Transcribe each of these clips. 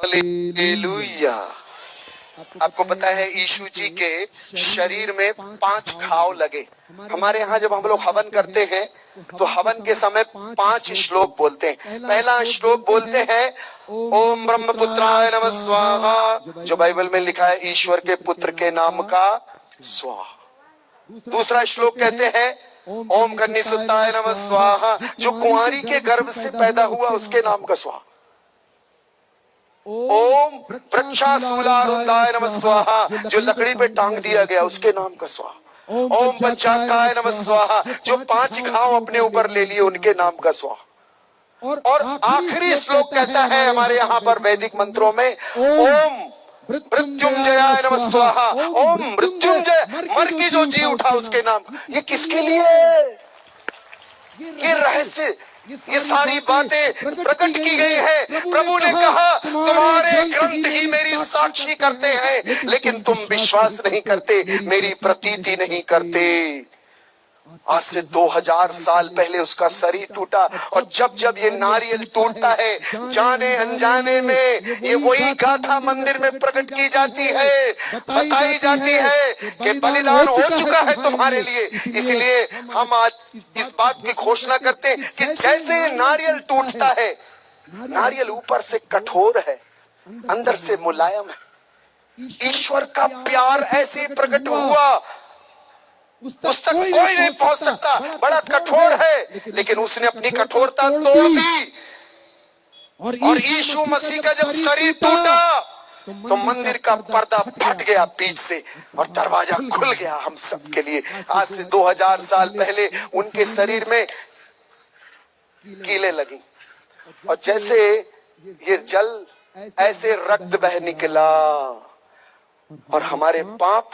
Hallelujah. आपको पता है यीशु जी के शरीर में 5 घाव लगे। हमारे यहाँ जब हम लोग हवन करते हैं तो हवन के समय 5 श्लोक बोलते हैं। पहला श्लोक बोलते हैं ओम ब्रह्मपुत्राय नमः स्वाहा, जो बाइबल में लिखा है ईश्वर के पुत्र के नाम का स्वाहा। दूसरा श्लोक कहते हैं ओम कन्यासुताय नमः स्वाहा, जो कुंवारी के गर्भ से पैदा हुआ उसके नाम का स्वाहा। ओम वृक्षाशूलारूढ़ाय नमः स्वाहा, जो लकड़ी पे टांग दिया गया उसके नाम का स्वाहा। ओम पंचाकाय नमः स्वाहा, जो 5 घाव अपने ऊपर ले लिए उनके नाम का स्वाहा। और आखिरी श्लोक कहता है हमारे यहाँ पर वैदिक मंत्रों में ओम मृत्युंजयाय नमः स्वाहा, ओम मृत्युंजय, मर के जो जी उठा उसके नाम। ये किसके लिए? ये रहस्य, ये सारी बातें प्रकट की गई है। प्रभु ने कहा तुम्हारे ग्रंथ ही मेरी साक्षी करते हैं, लेकिन तुम विश्वास नहीं करते, मेरी प्रतीति नहीं करते। आज से 2000 साल पहले उसका शरीर टूटा, और जब जब ये नारियल टूटता है जाने अनजाने में, ये वही गाथा मंदिर में प्रकट की जाती है, बताई जाती है कि बलिदान हो चुका है तुम्हारे लिए। इसलिए हम आज इस बात की घोषणा करते हैं कि जैसे नारियल टूटता है, नारियल ऊपर से कठोर है, अंदर से मुलायम है। ईश्वर का प्यार ऐसे प्रकट हुआ, उस तक कोई नहीं पहुंच सकता। बड़ा कठोर है, लेकिन उसने अपनी कठोरता तोड़ दी। और यीशु मसीह का जब शरीर टूटा तो मंदिर का पर्दा फट गया बीच से, और दरवाजा खुल गया हम सब के लिए। आज से 2000 साल पहले उनके शरीर में कीलें लगी, और जैसे ये जल ऐसे रक्त बह निकला, और हमारे पाप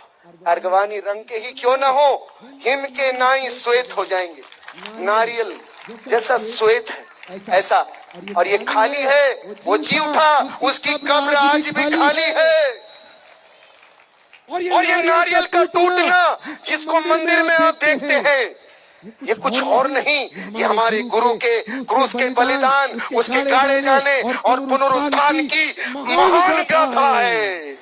अर्गवानी रंग के ही क्यों ना हो, हिम के नाई श्वेत हो जाएंगे। नारियल जैसा श्वेत है ऐसा, और ये खाली है, वो जी उठा, उसकी कब्र आज भी खाली है। और ये नारियल का टूटना जिसको मंदिर में आप देखते हैं, ये कुछ और नहीं, ये हमारे गुरु के क्रूस के बलिदान, उसके गाड़े जाने और पुनरुत्थान की महान गाथा है,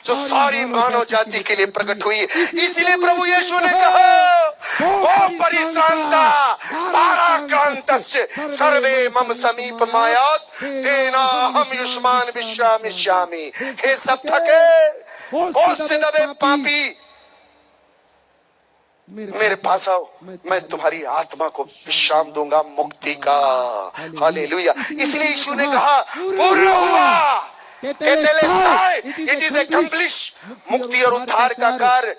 जो सारी मानव जाति के लिए प्रकट हुई। इसलिए प्रभु यीशु ने कहा ओ परिश्रांता भाराक्रांतस्य सर्वे मम समीप मायात तेना हम युष्मान विश्रामिष्यामि। हे सब थके बोझ से दबे पापी, मेरे पास आओ, मैं तुम्हारी आत्मा को विश्राम दूंगा, मुक्ति का। हालेलुया। इसलिए यीशु ने कहा पूर्ण हुआ, इट इज एक्म्प्लिश। मुक्ति और उद्धार का कार्य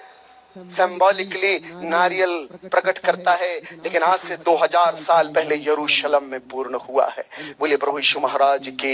सिंबॉलिकली नारियल प्रकट करता है, लेकिन आज से 2000 साल पहले यरूशलेम में पूर्ण हुआ है। बोले प्रभु यीशु महाराज की